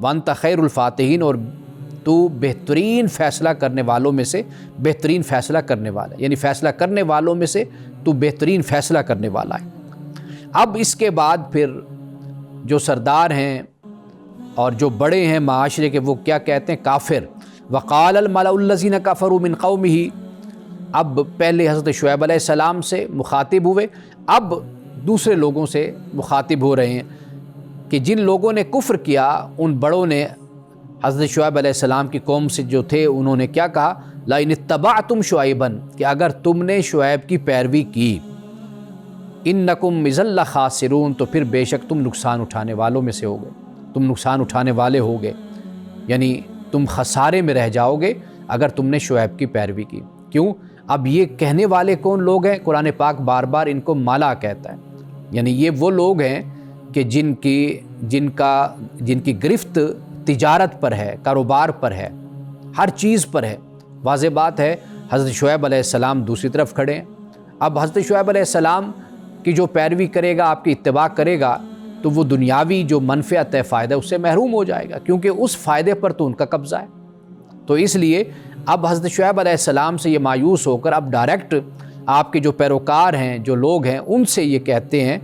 وانت خیر الفاتحین، اور تو بہترین فیصلہ کرنے والوں میں سے بہترین فیصلہ کرنے والا ہے، یعنی فیصلہ کرنے والوں میں سے تو بہترین فیصلہ کرنے والا ہے۔ اب اس کے بعد پھر جو سردار ہیں اور جو بڑے ہیں معاشرے کے، وہ کیا کہتے ہیں؟ کافر۔ وقال الملأ الذین کفروا من قومہ، اب پہلے حضرت شعیب علیہ السلام سے مخاطب ہوئے، اب دوسرے لوگوں سے مخاطب ہو رہے ہیں کہ جن لوگوں نے کفر کیا ان بڑوں نے حضرت شعیب علیہ السلام کی قوم سے جو تھے، انہوں نے کیا کہا؟ لَإِنِ اتَّبَعْتُمْ شُعَيْبًا، کہ اگر تم نے شعیب کی پیروی کی، اِنَّكُمْ إِذًا لَخَاسِرُونَ، تو پھر بے شک تم نقصان اٹھانے والوں میں سے ہوگے، تم نقصان اٹھانے والے ہوگے، یعنی تم خسارے میں رہ جاؤ گے اگر تم نے شعیب کی پیروی کی۔ کیوں؟ اب یہ کہنے والے کون لوگ ہیں؟ قرآن پاک بار بار ان کو مالا کہتا ہے، یعنی یہ وہ لوگ ہیں کہ جن کی گرفت تجارت پر ہے، کاروبار پر ہے، ہر چیز پر ہے۔ واضح بات ہے حضرت شعیب علیہ السلام دوسری طرف کھڑے ہیں۔ اب حضرت شعیب علیہ السلام کی جو پیروی کرے گا، آپ کی اتباع کرے گا، تو وہ دنیاوی جو منفعت ہے، فائدہ، اس سے محروم ہو جائے گا، کیونکہ اس فائدے پر تو ان کا قبضہ ہے۔ تو اس لیے اب حضرت شعیب علیہ السلام سے یہ مایوس ہو کر اب ڈائریکٹ آپ کے جو پیروکار ہیں، جو لوگ ہیں، ان سے یہ کہتے ہیں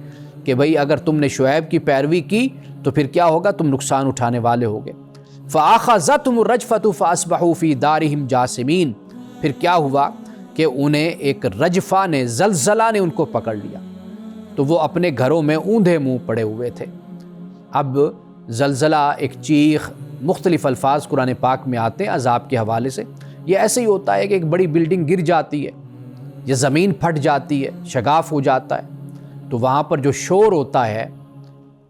کہ بھئی اگر تم نے شعیب کی پیروی کی تو پھر کیا ہوگا؟ تم نقصان اٹھانے والے ہوگے۔ فَأَخَذَتْهُمُ الرَّجْفَةُ فَأَصْبَحُوا فِي دَارِهِمْ جَاثِمِينَ، پھر کیا ہوا کہ انہیں ایک رجفہ نے، زلزلہ نے ان کو پکڑ لیا، تو وہ اپنے گھروں میں اوندھے منہ پڑے ہوئے تھے۔ اب زلزلہ، ایک چیخ، مختلف الفاظ قرآن پاک میں آتے ہیں عذاب کے حوالے سے۔ یہ ایسے ہی ہوتا ہے کہ ایک بڑی بلڈنگ گر جاتی ہے، یہ زمین پھٹ جاتی ہے، شگاف ہو جاتا ہے، تو وہاں پر جو شور ہوتا ہے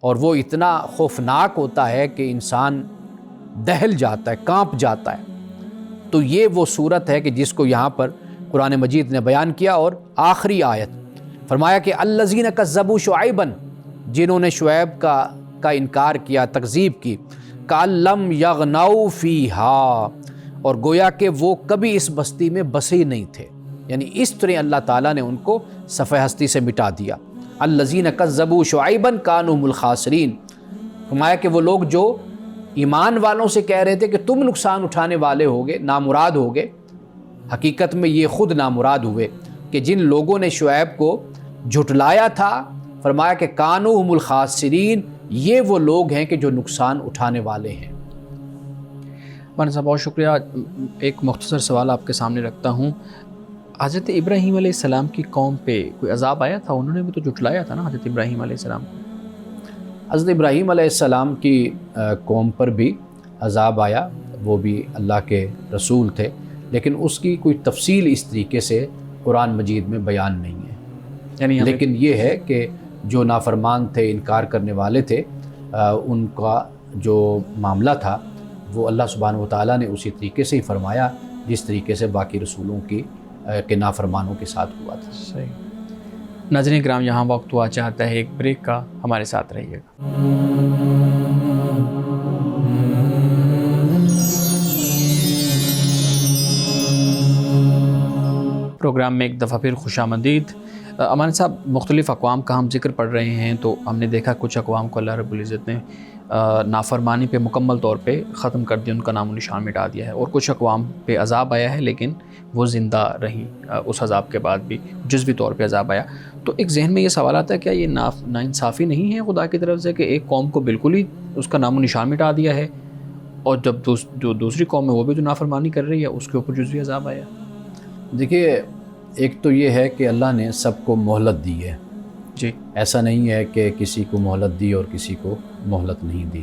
اور وہ اتنا خوفناک ہوتا ہے کہ انسان دہل جاتا ہے، کانپ جاتا ہے۔ تو یہ وہ صورت ہے کہ جس کو یہاں پر قرآن مجید نے بیان کیا۔ اور آخری آیت فرمایا کہ الذین کذبوا شعیبا، جنہوں نے شعیب کا انکار کیا، تکذیب کی، کأن لم یغنوا فیہا، اور گویا کہ وہ کبھی اس بستی میں بسے نہیں تھے، یعنی اس طرح اللہ تعالیٰ نے ان کو صفحہ ہستی سے مٹا دیا۔ الذین کذبوا شعیبا کانوا هم الخاسرین، فرمایا کہ وہ لوگ جو ایمان والوں سے کہہ رہے تھے کہ تم نقصان اٹھانے والے ہوگے، نامراد ہوگے، حقیقت میں یہ خود نامراد ہوئے کہ جن لوگوں نے شعیب کو جھٹلایا تھا، فرمایا کہ کانوا هم الخاسرین، یہ وہ لوگ ہیں کہ جو نقصان اٹھانے والے ہیں۔ مولانا صاحب بہت شکریہ۔ ایک مختصر سوال آپ کے سامنے رکھتا ہوں، حضرت ابراہیم علیہ السلام کی قوم پہ کوئی عذاب آیا تھا؟ انہوں نے بھی تو جھٹلایا تھا نا حضرت ابراہیم علیہ السلام کو۔ حضرت ابراہیم علیہ السلام کی قوم پر بھی عذاب آیا، وہ بھی اللہ کے رسول تھے، لیکن اس کی کوئی تفصیل اس طریقے سے قرآن مجید میں بیان نہیں ہے۔ یعنی لیکن یہ ہے کہ جو نافرمان تھے، انکار کرنے والے تھے، ان کا جو معاملہ تھا وہ اللہ سبحانہ وتعالیٰ نے اسی طریقے سے ہی فرمایا جس طریقے سے باقی رسولوں کے نافرمانوں کے ساتھ ہوا تھا۔ صحیح۔ ناظرین کرام، یہاں وقت ہوا چاہتا ہے ایک بریک کا، ہمارے ساتھ رہیے گا۔ پروگرام میں ایک دفعہ پھر خوش آمدید۔ امان صاحب، مختلف اقوام کا ہم ذکر پڑھ رہے ہیں، تو ہم نے دیکھا کچھ اقوام کو اللہ رب العزت نے نافرمانی پہ مکمل طور پہ ختم کر دیا، ان کا نام و نشان مٹا دیا ہے، اور کچھ اقوام پہ عذاب آیا ہے لیکن وہ زندہ رہیں، اس عذاب کے بعد بھی جزوی طور پہ عذاب آیا۔ تو ایک ذہن میں یہ سوال آتا ہے، کیا یہ ناانصافی نہیں ہے خدا کی طرف سے کہ ایک قوم کو بالکل ہی اس کا نام و نشان مٹا دیا ہے، اور جب جو دوسری قوم ہے وہ بھی تو نافرمانی کر رہی ہے، اس کے اوپر جزوی عذاب آیا؟ دیکھیے، ایک تو یہ ہے کہ اللہ نے سب کو مہلت دی ہے، جی، ایسا نہیں ہے کہ کسی کو مہلت دی اور کسی کو مہلت نہیں دی۔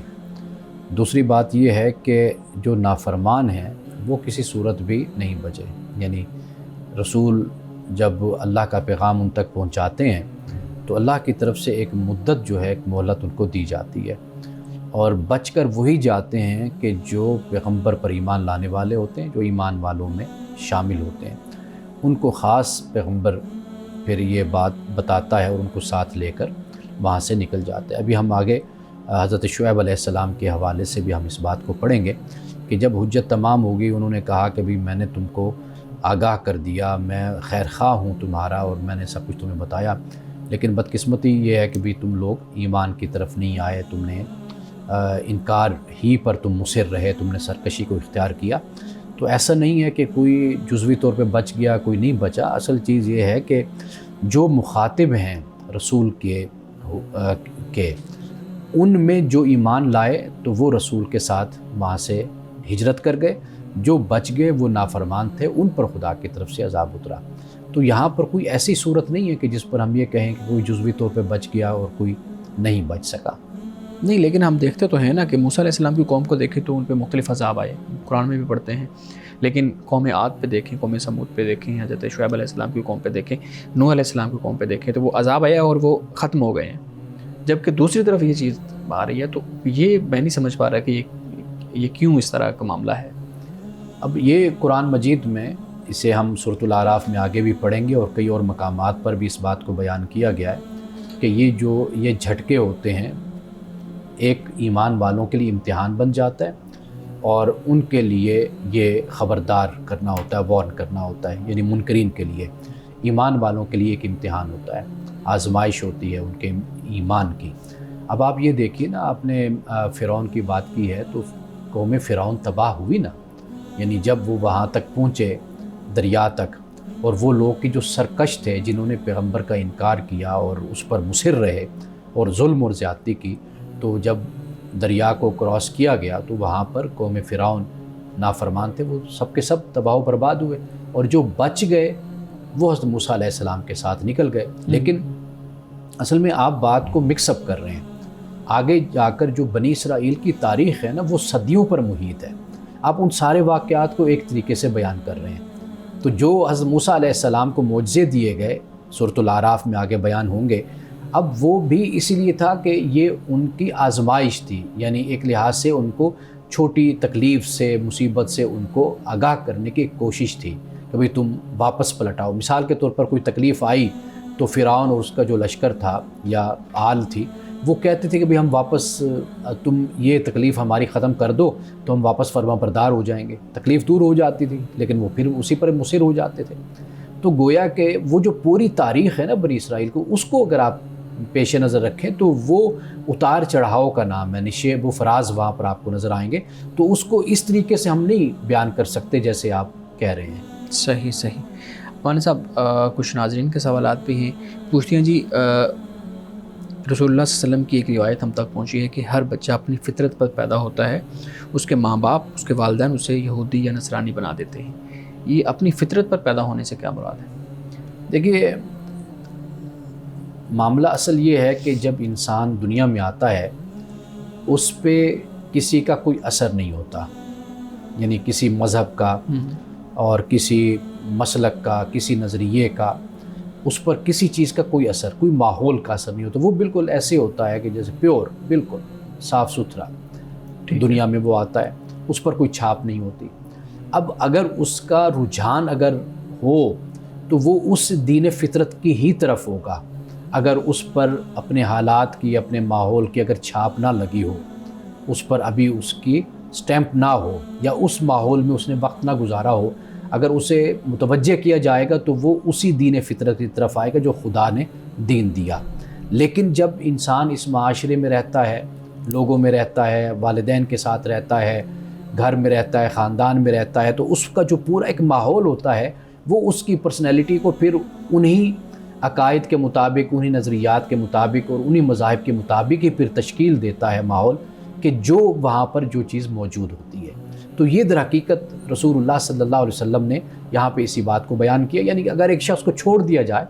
دوسری بات یہ ہے کہ جو نافرمان ہیں وہ کسی صورت بھی نہیں بچے، یعنی رسول جب اللہ کا پیغام ان تک پہنچاتے ہیں تو اللہ کی طرف سے ایک مدت جو ہے، ایک مہلت ان کو دی جاتی ہے، اور بچ کر وہی جاتے ہیں کہ جو پیغمبر پر ایمان لانے والے ہوتے ہیں، جو ایمان والوں میں شامل ہوتے ہیں، ان کو خاص پیغمبر پھر یہ بات بتاتا ہے اور ان کو ساتھ لے کر وہاں سے نکل جاتے ہیں۔ ابھی ہم آگے حضرت شعیب علیہ السلام کے حوالے سے بھی ہم اس بات کو پڑھیں گے کہ جب حجت تمام ہوگی، انہوں نے کہا کہ بھی میں نے تم کو آگاہ کر دیا، میں خیر خواہ ہوں تمہارا، اور میں نے سب کچھ تمہیں بتایا، لیکن بدقسمتی یہ ہے کہ بھی تم لوگ ایمان کی طرف نہیں آئے، تم نے انکار ہی پر تم مصر رہے، تم نے سرکشی کو اختیار کیا. تو ایسا نہیں ہے کہ کوئی جزوی طور پہ بچ گیا کوئی نہیں بچا. اصل چیز یہ ہے کہ جو مخاطب ہیں رسول کے ان میں جو ایمان لائے تو وہ رسول کے ساتھ وہاں سے ہجرت کر گئے، جو بچ گئے وہ نافرمان تھے، ان پر خدا کی طرف سے عذاب اترا. تو یہاں پر کوئی ایسی صورت نہیں ہے کہ جس پر ہم یہ کہیں کہ کوئی جزوی طور پہ بچ گیا اور کوئی نہیں بچ سکا. نہیں، لیکن ہم دیکھتے تو ہیں نا کہ موسیٰ علیہ السلام کی قوم کو دیکھیں تو ان پہ مختلف عذاب آئے، قرآن میں بھی پڑھتے ہیں. لیکن قوم عاد پہ دیکھیں، قوم سمود پہ دیکھیں، حضرت شعیب علیہ السلام کی قوم پہ دیکھیں، نوح علیہ السلام کی قوم پہ دیکھیں تو وہ عذاب آیا اور وہ ختم ہو گئے ہیں. جبکہ دوسری طرف یہ چیز آ رہی ہے تو یہ میں نہیں سمجھ پا رہا کہ یہ کیوں اس طرح کا معاملہ ہے. اب یہ قرآن مجید میں اسے ہم سورۃ الاعراف میں آگے بھی پڑھیں گے اور کئی اور مقامات پر بھی اس بات کو بیان کیا گیا ہے کہ یہ جھٹکے ہوتے ہیں ایک ایمان والوں کے لیے امتحان بن جاتا ہے اور ان کے لیے یہ خبردار کرنا ہوتا ہے، وارن کرنا ہوتا ہے. یعنی منکرین کے لیے، ایمان والوں کے لیے ایک امتحان ہوتا ہے، آزمائش ہوتی ہے ان کے ایمان کی. اب آپ یہ دیکھیے نا، آپ نے فرعون کی بات کی ہے تو قوم فرعون تباہ ہوئی نا. یعنی جب وہ وہاں تک پہنچے دریا تک اور وہ لوگ کی جو سرکش تھے جنہوں نے پیغمبر کا انکار کیا اور اس پر مصر رہے اور ظلم اور زیادتی کی، تو جب دریا کو کراس کیا گیا تو وہاں پر قوم فرعون نافرمان تھے، وہ سب کے سب تباہ و برباد ہوئے. اور جو بچ گئے وہ حضرت موسیٰ علیہ السلام کے ساتھ نکل گئے. لیکن اصل میں آپ بات کو مکس اپ کر رہے ہیں. آگے جا کر جو بنی اسرائیل کی تاریخ ہے نا وہ صدیوں پر محیط ہے. آپ ان سارے واقعات کو ایک طریقے سے بیان کر رہے ہیں. تو جو حضرت موسیٰ علیہ السلام کو معجزے دیے گئے سورۃ الاعراف میں آگے بیان ہوں گے، اب وہ بھی اسی لیے تھا کہ یہ ان کی آزمائش تھی. یعنی ایک لحاظ سے ان کو چھوٹی تکلیف سے، مصیبت سے ان کو آگاہ کرنے کی کوشش تھی کہ بھئی تم واپس پلٹاؤ. مثال کے طور پر کوئی تکلیف آئی تو فرعون اور اس کا جو لشکر تھا یا آل تھی وہ کہتے تھے کہ بھئی ہم واپس، تم یہ تکلیف ہماری ختم کر دو تو ہم واپس فرما بردار ہو جائیں گے. تکلیف دور ہو جاتی تھی لیکن وہ پھر اسی پر مصر ہو جاتے تھے. تو گویا کہ وہ جو پوری تاریخ ہے نا بنی اسرائیل کو، اس کو اگر آپ پیش نظر رکھیں تو وہ اتار چڑھاؤ کا نام ہے. نشیب و فراز وہاں پر آپ کو نظر آئیں گے. تو اس کو اس طریقے سے ہم نہیں بیان کر سکتے جیسے آپ کہہ رہے ہیں. صحیح. مولانا صاحب کچھ ناظرین کے سوالات بھی ہیں. پوچھتے ہیں جی رسول اللہ صلی اللہ علیہ وسلم کی ایک روایت ہم تک پہنچی ہے کہ ہر بچہ اپنی فطرت پر پیدا ہوتا ہے، اس کے ماں باپ، اس کے والدین اسے یہودی یا نصرانی بنا دیتے ہیں. یہ اپنی فطرت پر پیدا ہونے سے کیا مراد ہے؟ دیکھیے، معاملہ اصل یہ ہے کہ جب انسان دنیا میں آتا ہے اس پہ کسی کا کوئی اثر نہیں ہوتا. یعنی کسی مذہب کا اور کسی مسلک کا، کسی نظریے کا، اس پر کسی چیز کا کوئی اثر، کوئی ماحول کا اثر نہیں ہوتا. وہ بالکل ایسے ہوتا ہے کہ جیسے پیور، بالکل صاف ستھرا دنیا میں وہ آتا ہے، اس پر کوئی چھاپ نہیں ہوتی. اب اگر اس کا رجحان اگر ہو تو وہ اس دین فطرت کی ہی طرف ہوگا. اگر اس پر اپنے حالات کی، اپنے ماحول کی اگر چھاپ نہ لگی ہو، اس پر ابھی اس کی سٹیمپ نہ ہو یا اس ماحول میں اس نے وقت نہ گزارا ہو، اگر اسے متوجہ کیا جائے گا تو وہ اسی دین فطرت کی طرف آئے گا جو خدا نے دین دیا. لیکن جب انسان اس معاشرے میں رہتا ہے، لوگوں میں رہتا ہے، والدین کے ساتھ رہتا ہے، گھر میں رہتا ہے، خاندان میں رہتا ہے، تو اس کا جو پورا ایک ماحول ہوتا ہے وہ اس کی پرسنالٹی کو پھر انہی عقائد کے مطابق، انہی نظریات کے مطابق اور انہی مذاہب کے مطابق ہی پھر تشکیل دیتا ہے ماحول کہ جو وہاں پر جو چیز موجود ہوتی ہے. تو یہ در حقیقت رسول اللہ صلی اللہ علیہ وسلم نے یہاں پہ اسی بات کو بیان کیا. یعنی کہ اگر ایک شخص کو چھوڑ دیا جائے،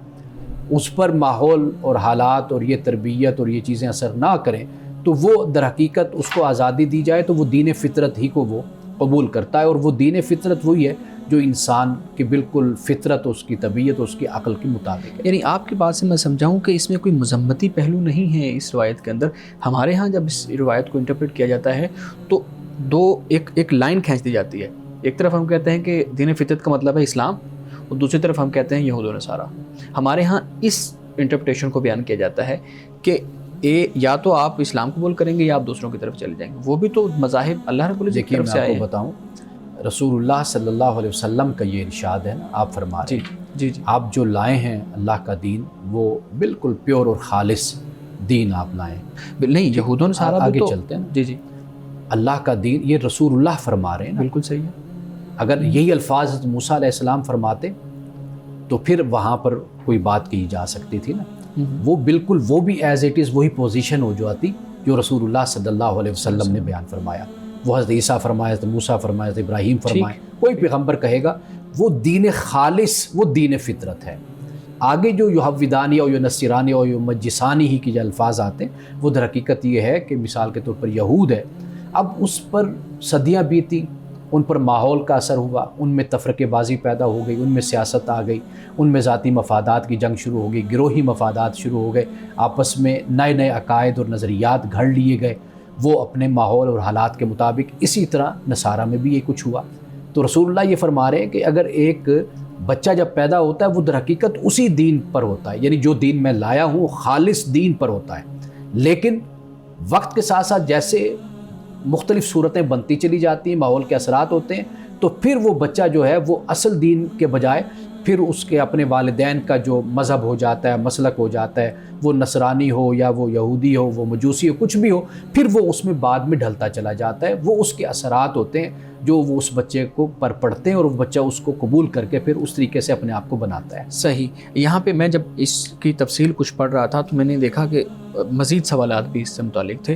اس پر ماحول اور حالات اور یہ تربیت اور یہ چیزیں اثر نہ کریں تو وہ در حقیقت اس کو آزادی دی جائے تو وہ دین فطرت ہی کو وہ قبول کرتا ہے. اور وہ دین فطرت وہی ہے جو انسان کی بالکل فطرت، اس کی طبیعت، اس کی عقل کے مطابق ہے. یعنی آپ کی بات سے میں سمجھاؤں کہ اس میں کوئی مذمتی پہلو نہیں ہے اس روایت کے اندر. ہمارے ہاں جب اس روایت کو انٹرپریٹ کیا جاتا ہے تو ایک لائن کھینچ دی جاتی ہے. ایک طرف ہم کہتے ہیں کہ دین فطرت کا مطلب ہے اسلام، اور دوسری طرف ہم کہتے ہیں یہود و نصارہ. ہمارے ہاں اس انٹرپریٹیشن کو بیان کیا جاتا ہے کہ یا تو آپ اسلام قبول کریں گے یا آپ دوسروں کی طرف چلے جائیں گے. وہ بھی تو مذاہب اللہ رب العزت کی طرف سے آئے ہیں. میں آپ کو بتاؤں، رسول اللہ صلی اللہ علیہ وسلم کا یہ ارشاد ہے نا، آپ فرما رہے ہیں جی آپ جو لائے ہیں اللہ کا دین وہ بالکل پیور اور خالص دین آپ لائیں. نہیں یہود و نصارہ بھی آگے تو چلتے ہیں. جی جی اللہ کا دین یہ رسول اللہ فرما رہے ہیں نا. بالکل صحیح ہے. اگر یہی الفاظ حضرت موسیٰ علیہ السلام فرماتے تو پھر وہاں پر کوئی بات کی جا سکتی تھی نا. وہ بالکل وہ بھی ایز اٹ از وہی پوزیشن ہو جاتی جو رسول اللہ صلی اللہ علیہ وسلم نے بیان فرمایا. وہ حضرت عیسیٰ فرمائے, حضرت موسیٰ فرمائے, حضرت ابراہیم فرمائے, کوئی پیغمبر کہے گا وہ دین خالص, وہ دین فطرت ہے. آگے جو یحودانی اور نصرانی اور مجسانی ہی کے جو الفاظ آتے ہیں وہ در حقیقت یہ ہے کہ مثال کے طور پر یہود ہے, اب اس پر صدیاں بیتی, ان پر ماحول کا اثر ہوا, ان میں تفرقے بازی پیدا ہو گئی, ان میں سیاست آ گئی, ان میں ذاتی مفادات کی جنگ شروع ہو گئی, گروہی مفادات شروع ہو گئے, آپس میں نئے نئے عقائد اور نظریات گھڑ لیے گئے وہ اپنے ماحول اور حالات کے مطابق. اسی طرح نصارہ میں بھی یہ کچھ ہوا. تو رسول اللہ یہ فرما رہے ہیں کہ اگر ایک بچہ جب پیدا ہوتا ہے وہ در حقیقت اسی دین پر ہوتا ہے, یعنی جو دین میں لایا ہوں خالص دین پر ہوتا ہے. لیکن وقت کے ساتھ ساتھ جیسے مختلف صورتیں بنتی چلی جاتی ہیں, ماحول کے اثرات ہوتے ہیں, تو پھر وہ بچہ جو ہے وہ اصل دین کے بجائے پھر اس کے اپنے والدین کا جو مذہب ہو جاتا ہے, مسلک ہو جاتا ہے, وہ نصرانی ہو یا وہ یہودی ہو, وہ مجوسی ہو, کچھ بھی ہو, پھر وہ اس میں بعد میں ڈھلتا چلا جاتا ہے. وہ اس کے اثرات ہوتے ہیں جو وہ اس بچے کو پر پڑتے ہیں اور وہ بچہ اس کو قبول کر کے پھر اس طریقے سے اپنے آپ کو بناتا ہے. صحیح. یہاں پہ میں جب اس کی تفصیل کچھ پڑھ رہا تھا تو میں نے دیکھا کہ مزید سوالات بھی اس سے متعلق تھے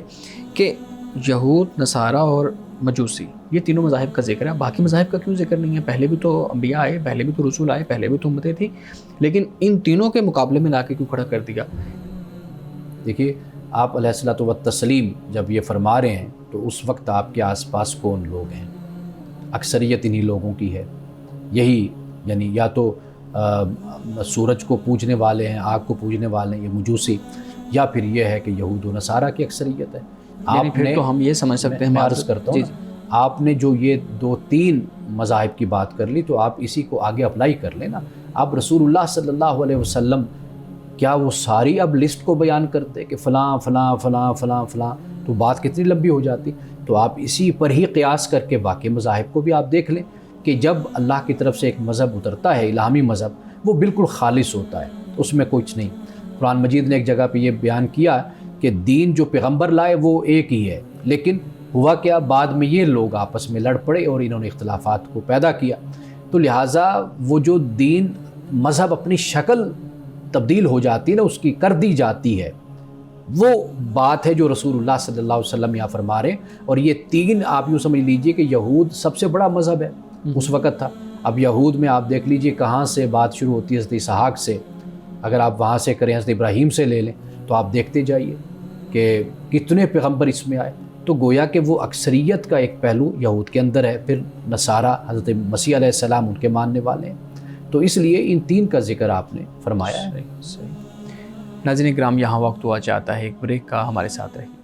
کہ یہود, نصارہ اور مجوسی یہ تینوں مذاہب کا ذکر ہے, باقی مذاہب کا کیوں ذکر نہیں ہے؟ پہلے بھی تو انبیاء آئے, پہلے بھی تو رسول آئے, پہلے بھی تو امتیں تھیں, لیکن ان تینوں کے مقابلے میں لا کے کیوں کھڑا کر دیا؟ دیکھیے آپ علیہ الصلوۃ والتسلیم جب یہ فرما رہے ہیں تو اس وقت آپ کے آس پاس کون لوگ ہیں؟ اکثریت انہی لوگوں کی ہے. یہی یعنی یا تو سورج کو پوجنے والے ہیں, آگ کو پوجنے والے ہیں یہ مجوسی, یا پھر یہ ہے کہ یہود و نصارہ کی اکثریت ہے. یعنی پھر تو ہم یہ سمجھ سکتے ہیں, میں عرض کرتا ہوں آپ نے جو یہ 2-3 مذاہب کی بات کر لی تو آپ اسی کو آگے اپلائی کر لیں نا. آپ رسول اللہ صلی اللہ علیہ وسلم کیا وہ ساری اب لسٹ کو بیان کرتے کہ فلاں فلاں فلاں فلاں فلاں, تو بات کتنی لمبی ہو جاتی. تو آپ اسی پر ہی قیاس کر کے باقی مذاہب کو بھی آپ دیکھ لیں کہ جب اللہ کی طرف سے ایک مذہب اترتا ہے, الہامی مذہب, وہ بالکل خالص ہوتا ہے, اس میں کچھ نہیں. قرآن مجید نے ایک جگہ پہ یہ بیان کیا کہ دین جو پیغمبر لائے وہ ایک ہی ہے, لیکن ہوا کیا بعد میں یہ لوگ آپس میں لڑ پڑے اور انہوں نے اختلافات کو پیدا کیا. تو لہٰذا وہ جو دین مذہب اپنی شکل تبدیل ہو جاتی ہے نا, اس کی کر دی جاتی ہے, وہ بات ہے جو رسول اللہ صلی اللہ علیہ وسلم یہاں فرما رہے ہیں. اور یہ 3 آپ یوں سمجھ لیجئے کہ یہود سب سے بڑا مذہب ہے اس وقت تھا. اب یہود میں آپ دیکھ لیجئے کہاں سے بات شروع ہوتی ہے, حضرت اسحاق سے. اگر آپ وہاں سے کریں, حضرت ابراہیم سے لے لیں, تو آپ دیکھتے جائیے کہ کتنے پیغمبر اس میں آئے. تو گویا کہ وہ اکثریت کا ایک پہلو یہود کے اندر ہے. پھر نصارہ حضرت مسیح علیہ السلام ان کے ماننے والے ہیں, تو اس لیے ان 3 کا ذکر آپ نے فرمایا ہے. صحیح. ناظرین کرام یہاں وقت ہوا چاہتا ہے ایک بریک کا, ہمارے ساتھ رہیے.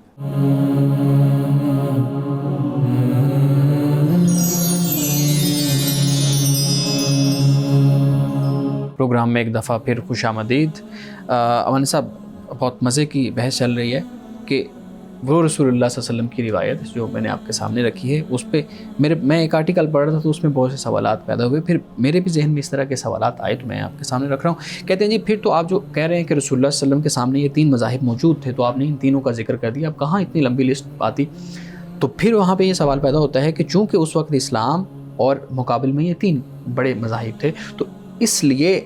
پروگرام میں ایک دفعہ پھر خوش آمدید. امن صاحب, بہت مزے کی بحث چل رہی ہے کہ وہ رسول اللہ صلی اللہ علیہ وسلم کی روایت جو میں نے آپ کے سامنے رکھی ہے, اس پہ میں ایک آرٹیکل پڑھ رہا تھا تو اس میں بہت سے سوالات پیدا ہوئے. پھر میرے بھی ذہن میں اس طرح کے سوالات آئے تو میں آپ کے سامنے رکھ رہا ہوں. کہتے ہیں جی پھر تو آپ جو کہہ رہے ہیں کہ رسول اللہ صلی اللہ علیہ وسلم کے سامنے یہ 3 مذاہب موجود تھے تو آپ نے ان تینوں کا ذکر کر دیا, اب کہاں اتنی لمبی لسٹ آتی؟ تو پھر وہاں پہ یہ سوال پیدا ہوتا ہے کہ چونکہ اس وقت اسلام اور مقابل میں یہ 3 بڑے مذاہب تھے, تو اس لیے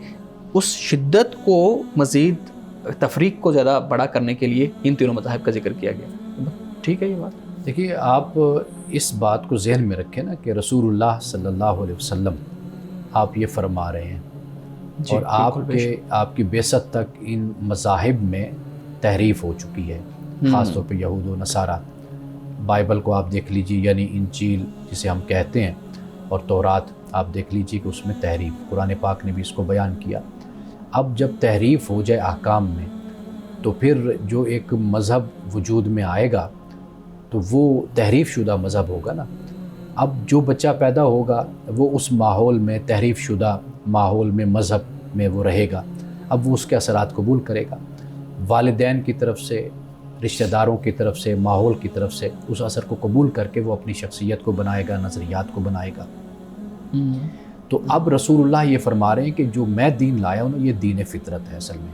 اس شدت کو مزید تفریق کو زیادہ بڑا کرنے کے لیے ان تینوں مذاہب کا ذکر کیا گیا. ٹھیک ہے یہ بات؟ دیکھیے آپ اس بات کو ذہن میں رکھیں نا کہ رسول اللہ صلی اللہ علیہ وسلم آپ یہ فرما رہے ہیں جی, اور آپ کی بعثت تک ان مذاہب میں تحریف ہو چکی ہے, خاص طور پہ یہود و نصارہ. بائبل کو آپ دیکھ لیجیے, یعنی انجیل جسے ہم کہتے ہیں, اور تورات آپ دیکھ لیجیے کہ اس میں تحریف, قرآن پاک نے بھی اس کو بیان کیا. اب جب تحریف ہو جائے احکام میں تو پھر جو ایک مذہب وجود میں آئے گا تو وہ تحریف شدہ مذہب ہوگا نا. اب جو بچہ پیدا ہوگا وہ اس ماحول میں, تحریف شدہ ماحول میں, مذہب میں وہ رہے گا. اب وہ اس کے اثرات قبول کرے گا, والدین کی طرف سے, رشتہ داروں کی طرف سے, ماحول کی طرف سے اس اثر کو قبول کر کے وہ اپنی شخصیت کو بنائے گا, نظریات کو بنائے گا. تو اب رسول اللہ یہ فرما رہے ہیں کہ جو میں دین لایا ہوں یہ دین فطرت ہے اصل میں.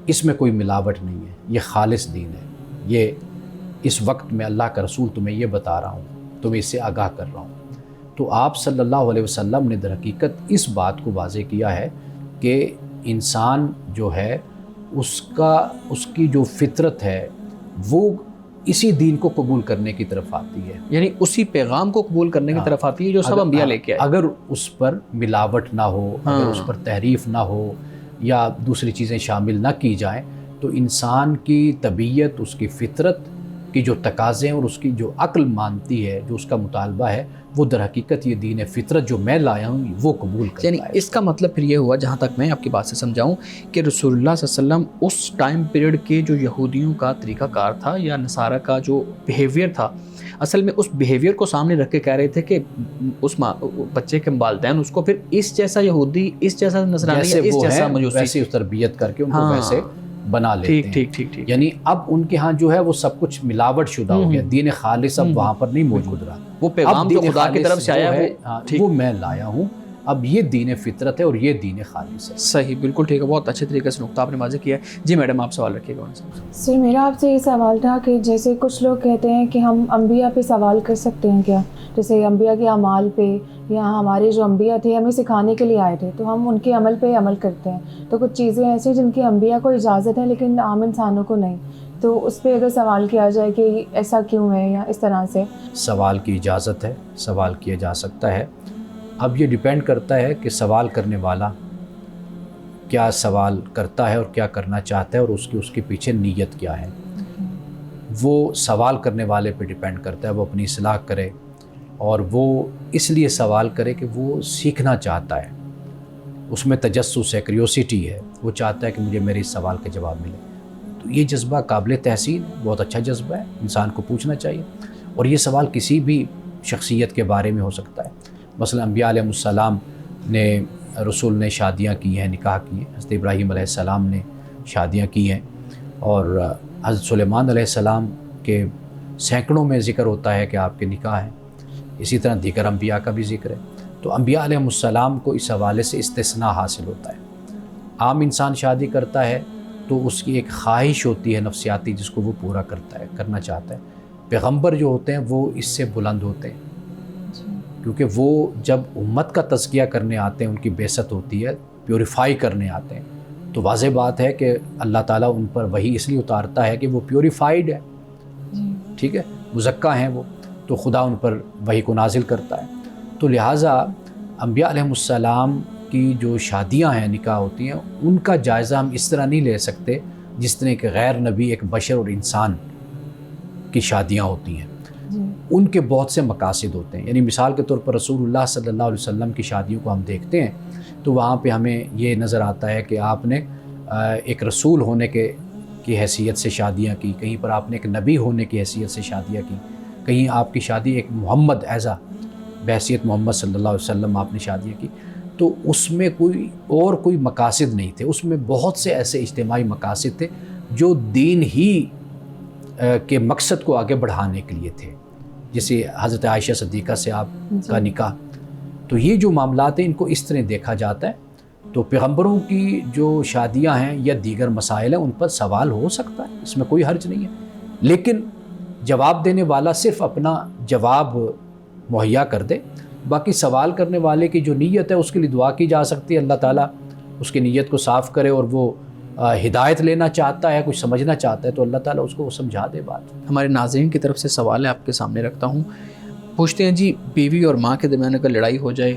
اس میں کوئی ملاوٹ نہیں ہے، یہ خالص دین ہے. یہ اس وقت میں اللہ کا رسول تمہیں یہ بتا رہا ہوں، تمہیں اس سے آگاہ کر رہا ہوں. تو آپ صلی اللہ علیہ وسلم نے در حقیقت اس بات کو واضح کیا ہے کہ انسان جو ہے اس کی جو فطرت ہے وہ اسی دین کو قبول کرنے کی طرف آتی ہے، یعنی اسی پیغام کو قبول کرنے کی طرف آتی ہے جو سب انبیاء لے کے آئے. اگر اس پر ملاوٹ نہ ہو، اگر اس پر تحریف نہ ہو یا دوسری چیزیں شامل نہ کی جائیں، تو انسان کی طبیعت، اس کی فطرت کی جو تقاضے ہیں اور اس کی جو عقل مانتی ہے، جو اس کا مطالبہ ہے، وہ در حقیقت یہ دین فطرت جو میں لایا ہوں وہ قبول کرتا ہے. یعنی اس کا مطلب پھر یہ ہوا، جہاں تک میں آپ کی بات سے سمجھاؤں، کہ رسول اللہ صلی اللہ علیہ وسلم اس ٹائم پیریڈ کے جو یہودیوں کا طریقہ کار تھا یا نصارہ کا جو بیہیویئر تھا، اصل میں اس بیہیویئر کو سامنے رکھ کے کہہ رہے تھے کہ اس بچے کے والدین اس کو پھر اس جیسا یہودی، اس جیسا نصرانی، اس جیسا مجوسی، ویسے اس تربیت کر کے ان کو ویسے بنا لیتے ہیں. ٹھیک. یعنی اب ان کے ہاں جو ہے وہ سب کچھ ملاوٹ شدہ ہو گیا، دین خالص اب وہاں پر نہیں موجود رہا. وہ پیغام جو خدا کی طرف سے آیا وہ میں لایا ہوں، اب یہ دین فطرت ہے اور یہ دین خالص ہے. صحیح، بالکل ٹھیک ہے. بہت اچھے طریقے سے نقطہ آپ نے واضح کیا ہے. جی میڈم، آپ سوال رکھیے گا. سر میرا آپ سے یہ سوال تھا کہ جیسے کچھ لوگ کہتے ہیں کہ ہم انبیاء پہ سوال کر سکتے ہیں کیا، جیسے انبیاء کے اعمال پہ، یا ہمارے جو انبیاء تھے ہمیں سکھانے کے لیے آئے تھے تو ہم ان کے عمل پہ عمل کرتے ہیں، تو کچھ چیزیں ایسی جن کی انبیاء کو اجازت ہے لیکن عام انسانوں کو نہیں، تو اس پہ اگر سوال کیا جائے کہ ایسا کیوں ہے یا اس طرح سے؟ سوال کی اجازت ہے، سوال کیا جا سکتا ہے. اب یہ ڈیپینڈ کرتا ہے کہ سوال کرنے والا کیا سوال کرتا ہے اور کیا کرنا چاہتا ہے اور اس کے پیچھے نیت کیا ہے. وہ سوال کرنے والے پہ ڈیپینڈ کرتا ہے، وہ اپنی اصلاح کرے اور وہ اس لیے سوال کرے کہ وہ سیکھنا چاہتا ہے، اس میں تجسس ہے، کریوسٹی ہے، وہ چاہتا ہے کہ مجھے میرے اس سوال کا جواب ملے. تو یہ جذبہ قابل تحسین، بہت اچھا جذبہ ہے، انسان کو پوچھنا چاہیے. اور یہ سوال کسی بھی شخصیت کے بارے میں ہو سکتا ہے. مثلا انبیاء علیہ السلام نے، رسول نے شادیاں کی ہیں، نکاح کی ہیں. حضرت ابراہیم علیہ السلام نے شادیاں کی ہیں، اور حضرت سلیمان علیہ السلام کے سینکڑوں میں ذکر ہوتا ہے کہ آپ کے نکاح ہیں. اسی طرح دیگر انبیاء کا بھی ذکر ہے. تو انبیاء علیہ السلام کو اس حوالے سے استثناء حاصل ہوتا ہے. عام انسان شادی کرتا ہے تو اس کی ایک خواہش ہوتی ہے نفسیاتی، جس کو وہ پورا کرنا چاہتا ہے. پیغمبر جو ہوتے ہیں وہ اس سے بلند ہوتے ہیں، کیونکہ وہ جب امت کا تزکیہ کرنے آتے ہیں، ان کی بعثت ہوتی ہے، پیوریفائی کرنے آتے ہیں، تو واضح بات ہے کہ اللہ تعالیٰ ان پر وحی اس لیے اتارتا ہے کہ وہ پیوریفائیڈ ہے، ٹھیک ہے، مزکہ ہیں وہ، تو خدا ان پر وحی کو نازل کرتا ہے. تو لہٰذا انبیاء علیہ السلام کی جو شادیاں ہیں، نکاح ہوتی ہیں، ان کا جائزہ ہم اس طرح نہیں لے سکتے جس طرح کہ غیر نبی ایک بشر اور انسان کی شادیاں ہوتی ہیں. ان کے بہت سے مقاصد ہوتے ہیں. یعنی مثال کے طور پر رسول اللہ صلی اللہ علیہ وسلم کی شادیوں کو ہم دیکھتے ہیں تو وہاں پہ ہمیں یہ نظر آتا ہے کہ آپ نے ایک رسول ہونے کی حیثیت سے شادیاں کی، کہیں پر آپ نے ایک نبی ہونے کی حیثیت سے شادیاں کی، کہیں آپ کی شادی ایک محمد ایزا بحیثیت محمد صلی اللہ علیہ وسلم آپ نے شادیاں کی. تو اس میں کوئی مقاصد نہیں تھے، اس میں بہت سے ایسے اجتماعی مقاصد تھے جو دین ہی کے مقصد کو آگے بڑھانے کے لیے تھے. جیسے حضرت عائشہ صدیقہ سے آپ کا نکاح، تو یہ جو معاملات ہیں ان کو اس طرح دیکھا جاتا ہے. تو پیغمبروں کی جو شادیاں ہیں یا دیگر مسائل ہیں ان پر سوال ہو سکتا ہے، اس میں کوئی حرج نہیں ہے، لیکن جواب دینے والا صرف اپنا جواب مہیا کر دے. باقی سوال کرنے والے کی جو نیت ہے اس کے لیے دعا کی جا سکتی ہے، اللہ تعالیٰ اس کی نیت کو صاف کرے، اور وہ ہدایت لینا چاہتا ہے، کچھ سمجھنا چاہتا ہے تو اللہ تعالیٰ اس کو سمجھا دے بات. ہمارے ناظرین کی طرف سے سوال ہے، آپ کے سامنے رکھتا ہوں. پوچھتے ہیں جی، بیوی اور ماں کے درمیان اگر لڑائی ہو جائے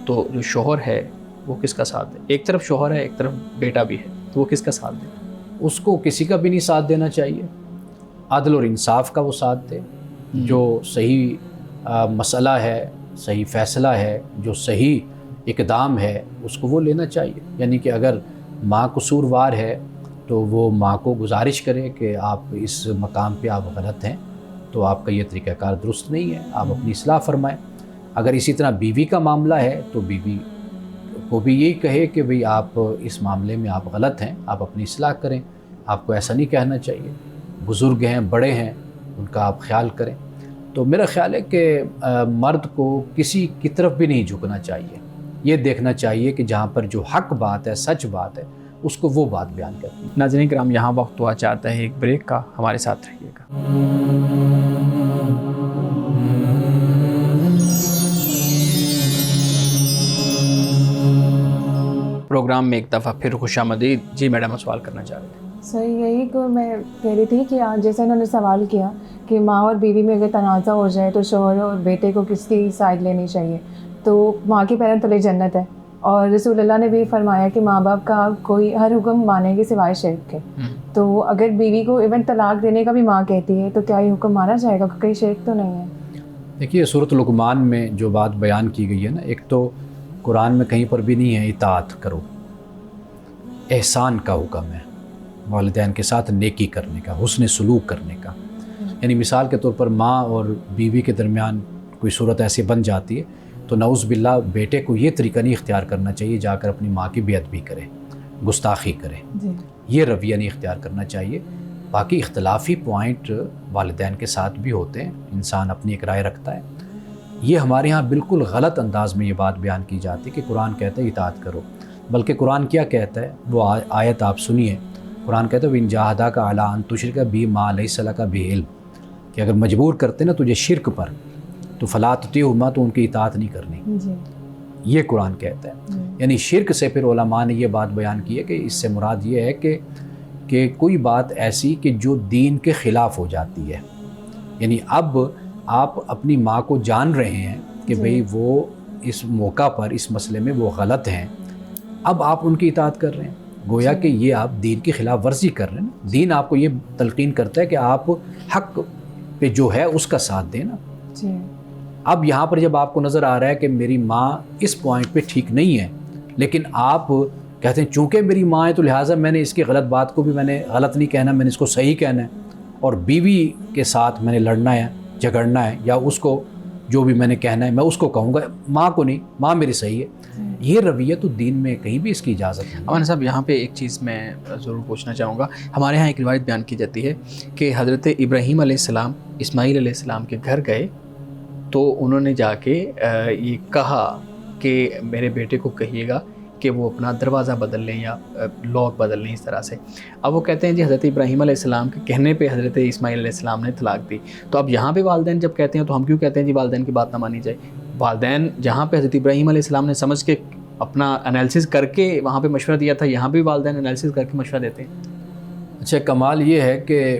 تو جو شوہر ہے وہ کس کا ساتھ دے؟ ایک طرف شوہر ہے، ایک طرف بیٹا بھی ہے، تو وہ کس کا ساتھ دے؟ اس کو کسی کا بھی نہیں ساتھ دینا چاہیے. عدل اور انصاف کا وہ ساتھ دے. جو صحیح مسئلہ ہے، صحیح فیصلہ ہے، جو صحیح اقدام ہے، اس کو وہ لینا چاہیے. یعنی کہ اگر ماں قصوروار ہے تو وہ ماں کو گزارش کرے کہ آپ اس مقام پہ آپ غلط ہیں، تو آپ کا یہ طریقہ کار درست نہیں ہے، آپ اپنی اصلاح فرمائیں. اگر اسی طرح بیوی کا معاملہ ہے تو بیوی کو بھی یہی کہے کہ بھئی آپ اس معاملے میں آپ غلط ہیں، آپ اپنی اصلاح کریں، آپ کو ایسا نہیں کہنا چاہیے. بزرگ ہیں، بڑے ہیں، ان کا آپ خیال کریں. تو میرا خیال ہے کہ مرد کو کسی کی طرف بھی نہیں جھکنا چاہیے. یہ دیکھنا چاہیے کہ جہاں پر جو حق بات ہے، سچ بات ہے، اس کو وہ بات بیان کرتی ہیں۔ ناظرین کرام، یہاں وقت ہوا چاہتا ہے ایک بریک کا، ہمارے ساتھ رہیے گا۔ پروگرام میں ایک دفعہ پھر خوش آمدید۔ جی میڈم، سوال کرنا چاہ رہے تھے۔ صحیح، یہی کو میں کہہ رہی تھی کہ جیسے انہوں نے سوال کیا کہ ماں اور بیوی میں اگر تنازع ہو جائے تو شوہر اور بیٹے کو کس کی سائڈ لینی چاہیے؟ تو ماں کے پیروں تلے جنت ہے، اور رسول اللہ نے بھی فرمایا کہ ماں باپ کا کوئی ہر حکم مانے گی سوائے شرک کے۔ تو اگر بیوی کو ایون طلاق دینے کا بھی ماں کہتی ہے تو کیا یہ حکم مانا جائے گا؟ کہیں شرک تو نہیں ہے؟ دیکھیے، سورۃ لقمان میں جو بات بیان کی گئی ہے نا، ایک تو قرآن میں کہیں پر بھی نہیں ہے اطاعت کرو، احسان کا حکم ہے، والدین کے ساتھ نیکی کرنے کا، حسن سلوک کرنے کا۔ یعنی مثال کے طور پر ماں اور بیوی کے درمیان کوئی صورت ایسی بن جاتی ہے تو نعوذ باللہ بیٹے کو یہ طریقہ نہیں اختیار کرنا چاہیے جا کر اپنی ماں کی بے ادبی کرے، گستاخی کرے، یہ رویہ نہیں اختیار کرنا چاہیے۔ باقی اختلافی پوائنٹ والدین کے ساتھ بھی ہوتے ہیں، انسان اپنی ایک رائے رکھتا ہے۔ یہ ہمارے ہاں بالکل غلط انداز میں یہ بات بیان کی جاتی ہے کہ قرآن کہتا ہے اطاعت کرو، بلکہ قرآن کیا کہتا ہے وہ آیت آپ سنیے۔ قرآن کہتا ہے وَإِن جَاهَدَاكَ عَلَىٰ أَن تُشْرِكَ بِي مَا لَيْسَ لَكَ بِهِ عِلْمٌ، کہ اگر مجبور کرتے نا تجھے شرک پر تو فَلَا تُطِعْهُمَا، تو ان کی اطاعت نہیں کرنی۔ یہ قرآن کہتا ہے۔ یعنی شرک سے پھر علماء نے یہ بات بیان کی ہے کہ اس سے مراد یہ ہے کہ کوئی بات ایسی کہ جو دین کے خلاف ہو جاتی ہے۔ یعنی اب آپ اپنی ماں کو جان رہے ہیں کہ بھئی وہ اس موقع پر اس مسئلے میں وہ غلط ہیں، اب آپ ان کی اطاعت کر رہے ہیں، گویا کہ یہ آپ دین کی خلاف ورزی کر رہے ہیں۔ دین آپ کو یہ تلقین کرتا ہے کہ آپ حق پہ جو ہے اس کا ساتھ دیں نا۔ اب یہاں پر جب آپ کو نظر آ رہا ہے کہ میری ماں اس پوائنٹ پہ ٹھیک نہیں ہے، لیکن آپ کہتے ہیں چونکہ میری ماں ہے تو لہٰذا میں نے اس کی غلط بات کو بھی میں نے غلط نہیں کہنا، میں نے اس کو صحیح کہنا ہے، اور بیوی کے ساتھ میں نے لڑنا ہے، جھگڑنا ہے، یا اس کو جو بھی میں نے کہنا ہے میں اس کو کہوں گا، ماں کو نہیں، ماں میری صحیح ہے۔ یہ رویہ تو دین میں کہیں بھی اس کی اجازت نہیں۔ امان صاحب، یہاں پہ ایک چیز میں ضرور پوچھنا چاہوں گا۔ ہمارے ہاں ایک روایت بیان کی جاتی ہے کہ حضرت ابراہیم علیہ السلام اسماعیل علیہ السلام کے گھر گئے تو انہوں نے جا کے یہ کہا کہ میرے بیٹے کو کہیے گا کہ وہ اپنا دروازہ بدل لیں یا لاک بدل لیں، اس طرح سے۔ اب وہ کہتے ہیں جی حضرت ابراہیم علیہ السلام کے کہنے پہ حضرت اسماعیل علیہ السلام نے طلاق دی۔ تو اب یہاں پہ والدین جب کہتے ہیں تو ہم کیوں کہتے ہیں جی والدین کی بات نہ مانی جائے؟ والدین جہاں پہ حضرت ابراہیم علیہ السلام نے سمجھ کے اپنا انالیسس کر کے وہاں پہ مشورہ دیا تھا، یہاں پہ والدین انالیسس کر کے مشورہ دیتے ہیں۔ اچھا، کمال یہ ہے کہ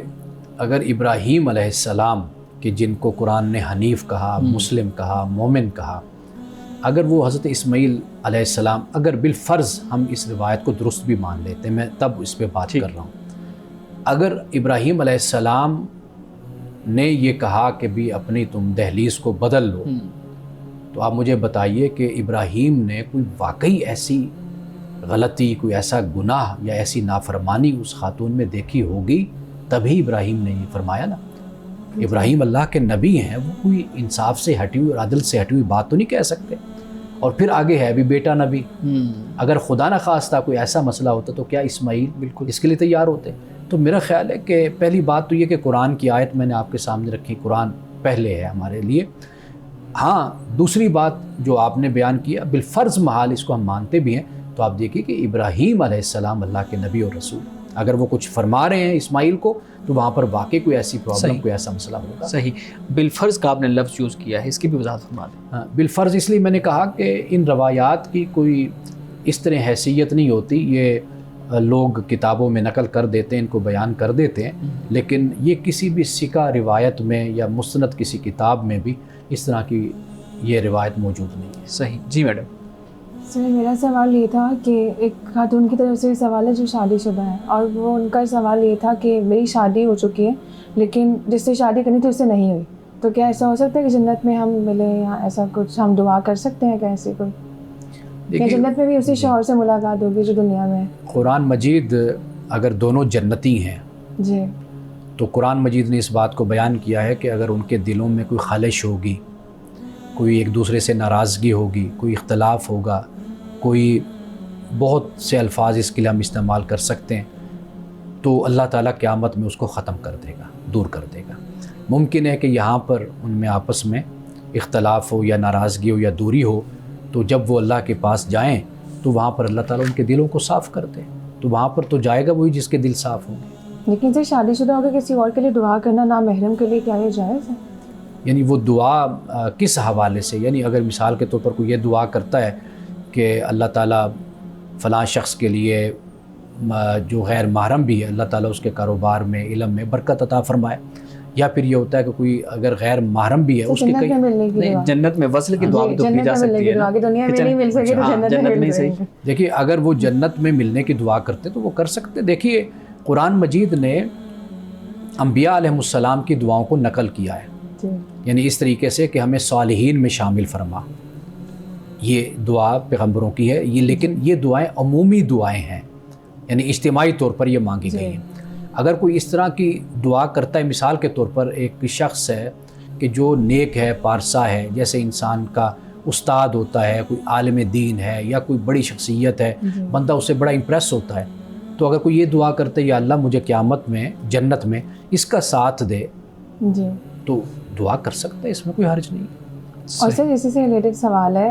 اگر ابراہیم علیہ السلام کہ جن کو قرآن نے حنیف کہا، مسلم کہا، مومن کہا، اگر وہ حضرت اسماعیل علیہ السلام اگر بالفرض ہم اس روایت کو درست بھی مان لیتے ہیں، میں تب اس پہ بات کر رہا ہوں، اگر ابراہیم علیہ السلام نے یہ کہا کہ بھی اپنی تم دہلیز کو بدل لو، تو آپ مجھے بتائیے کہ ابراہیم نے کوئی واقعی ایسی غلطی، کوئی ایسا گناہ یا ایسی نافرمانی اس خاتون میں دیکھی ہوگی تبھی ابراہیم نے یہ فرمایا نا۔ ابراہیم اللہ کے نبی ہیں، وہ کوئی انصاف سے ہٹی ہوئی اور عدل سے ہٹی ہوئی بات تو نہیں کہہ سکتے۔ اور پھر آگے ہے بھی بیٹا نبی، اگر خدا نہ خواستہ کوئی ایسا مسئلہ ہوتا تو کیا اسماعیل بالکل اس کے لیے تیار ہوتے؟ تو میرا خیال ہے کہ پہلی بات تو یہ کہ قرآن کی آیت میں نے آپ کے سامنے رکھی، قرآن پہلے ہے ہمارے لیے۔ ہاں، دوسری بات جو آپ نے بیان کیا بالفرض محال اس کو ہم مانتے بھی ہیں، تو آپ دیکھیے کہ ابراہیم علیہ السلام اللہ کے نبی اور رسول، اگر وہ کچھ فرما رہے ہیں اسماعیل کو تو وہاں پر واقعی کوئی ایسی پرابلم، کوئی ایسا مسئلہ ہوگا۔ صحیح، بالفرض کا آپ نے لفظ یوز کیا ہے، اس کی بھی وضاحت فرما دیں۔ ہاں، بالفرض اس لیے میں نے کہا کہ ان روایات کی کوئی اس طرح حیثیت نہیں ہوتی، یہ لوگ کتابوں میں نقل کر دیتے ہیں، ان کو بیان کر دیتے ہیں، لیکن یہ کسی بھی سکہ روایت میں یا مستند کسی کتاب میں بھی اس طرح کی یہ روایت موجود نہیں ہے۔ صحیح، جی میڈم۔ سر، میرا سوال یہ تھا کہ ایک خاتون کی طرف سے سوال ہے جو شادی شدہ ہے، اور وہ ان کا سوال یہ تھا کہ میری شادی ہو چکی ہے لیکن جس سے شادی کرنی تھی اس سے نہیں ہوئی، تو کیا ایسا ہو سکتا ہے کہ جنت میں ہم ملیں یا ایسا کچھ ہم دعا کر سکتے ہیں کیسے کوئی؟ کہ جنت میں بھی اسی شوہر سے ملاقات ہوگی جو دنیا میں ہے؟ قرآن مجید اگر دونوں جنتی ہیں جی تو قرآن مجید نے اس بات کو بیان کیا ہے کہ اگر ان کے دلوں میں کوئی خلش ہوگی، کوئی ایک دوسرے سے ناراضگی ہوگی، کوئی اختلاف ہوگا، کوئی بہت سے الفاظ اس کے لیے ہم استعمال کر سکتے ہیں، تو اللہ تعالیٰ قیامت میں اس کو ختم کر دے گا، دور کر دے گا۔ ممکن ہے کہ یہاں پر ان میں آپس میں اختلاف ہو یا ناراضگی ہو یا دوری ہو، تو جب وہ اللہ کے پاس جائیں تو وہاں پر اللہ تعالیٰ ان کے دلوں کو صاف کر دے، تو تو وہاں پر تو جائے گا وہی جس کے دل صاف ہوں گے۔ لیکن سے شادی شدہ ہو کے کسی اور کے لیے دعا کرنا نامحرم کے لیے کیا یہ جائز ہے؟ یعنی وہ دعا کس حوالے سے، یعنی اگر مثال کے طور پر کوئی یہ دعا کرتا ہے کہ اللہ تعالیٰ فلاں شخص کے لیے جو غیر محرم بھی ہے، اللہ تعالیٰ اس کے کاروبار میں، علم میں برکت عطا فرمائے، یا پھر یہ ہوتا ہے کہ کوئی اگر غیر محرم بھی ہے اس کے جنت میں ملنے کی دعا، جنت میں وصل کی دعا بھی تو کی جا سکتی ہے نا، دنیا میں نہیں مل سکے تو جنت میں مل سکے۔ دیکھیے اگر وہ جنت میں ملنے کی دعا کرتے تو وہ کر سکتے۔ دیکھیے قرآن مجید نے انبیاء علیہ السلام کی دعاؤں کو نقل کیا ہے، یعنی اس طریقے سے کہ ہمیں صالحین میں شامل فرما، یہ دعا پیغمبروں کی ہے یہ، لیکن یہ دعائیں عمومی دعائیں ہیں، یعنی اجتماعی طور پر یہ مانگی گئی ہیں۔ اگر کوئی اس طرح کی دعا کرتا ہے، مثال کے طور پر ایک شخص ہے کہ جو نیک ہے، پارسا ہے، جیسے انسان کا استاد ہوتا ہے، کوئی عالم دین ہے یا کوئی بڑی شخصیت ہے، بندہ اسے بڑا امپریس ہوتا ہے، تو اگر کوئی یہ دعا کرتا ہے یا اللہ مجھے قیامت میں جنت میں اس کا ساتھ دے، تو دعا کر سکتا ہے، اس میں کوئی حرج نہیں۔ اور سر اسی سے ریلیٹڈ سوال ہے،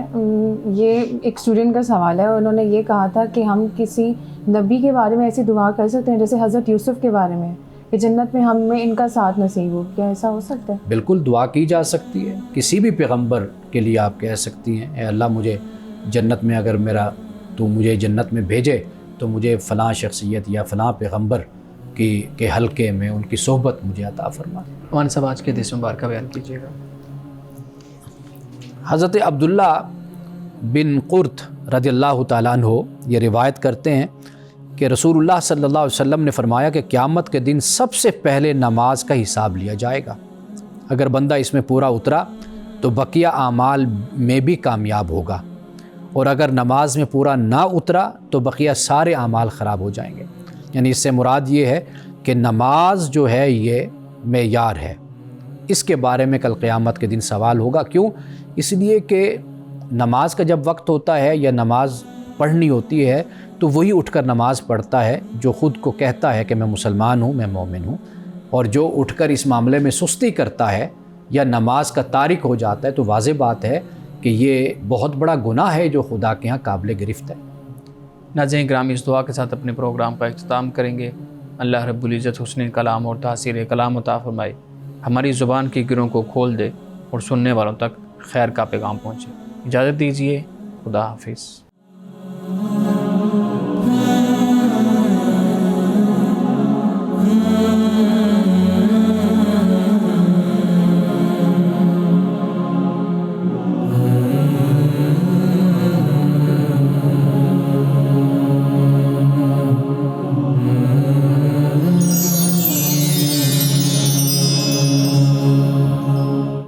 یہ ایک اسٹوڈنٹ کا سوال ہے، انہوں نے یہ کہا تھا کہ ہم کسی نبی کے بارے میں ایسی دعا کر سکتے ہیں جیسے حضرت یوسف کے بارے میں کہ جنت میں ہمیں ان کا ساتھ نصیب ہو، کیا ایسا ہو سکتا ہے؟ بالکل دعا کی جا سکتی ہے، کسی بھی پیغمبر کے لیے آپ کہہ سکتی ہیں اے اللہ مجھے جنت میں اگر تو مجھے جنت میں بھیجے تو مجھے فلاں شخصیت یا فلاں پیغمبر کے حلقے میں ان کی صحبت مجھے عطا فرما۔ مولانا صاحب آج کے حدیث مبارکہ بیان کیجیے گا۔ حضرت عبداللہ بن قرط رضی اللہ تعالیٰ عنہ یہ روایت کرتے ہیں کہ رسول اللہ صلی اللہ علیہ وسلم نے فرمایا کہ قیامت کے دن سب سے پہلے نماز کا حساب لیا جائے گا، اگر بندہ اس میں پورا اترا تو بقیہ اعمال میں بھی کامیاب ہوگا، اور اگر نماز میں پورا نہ اترا تو بقیہ سارے اعمال خراب ہو جائیں گے۔ یعنی اس سے مراد یہ ہے کہ نماز جو ہے یہ معیار ہے، اس کے بارے میں کل قیامت کے دن سوال ہوگا۔ کیوں؟ اس لیے کہ نماز کا جب وقت ہوتا ہے یا نماز پڑھنی ہوتی ہے تو وہی اٹھ کر نماز پڑھتا ہے جو خود کو کہتا ہے کہ میں مسلمان ہوں، میں مومن ہوں، اور جو اٹھ کر اس معاملے میں سستی کرتا ہے یا نماز کا تارک ہو جاتا ہے تو واضح بات ہے کہ یہ بہت بڑا گناہ ہے جو خدا کے ہاں قابل گرفت ہے۔ ناظرین گرامی، اس دعا کے ساتھ اپنے پروگرام کا اختتام کریں گے۔ اللہ رب العزت حسن کلام اور تاثیر کلام عطا فرمائے، ہماری زبان کی گروں کو کھول دے اور سننے والوں تک خیر کا پیغام پہنچے۔ اجازت دیجیے، خدا حافظ۔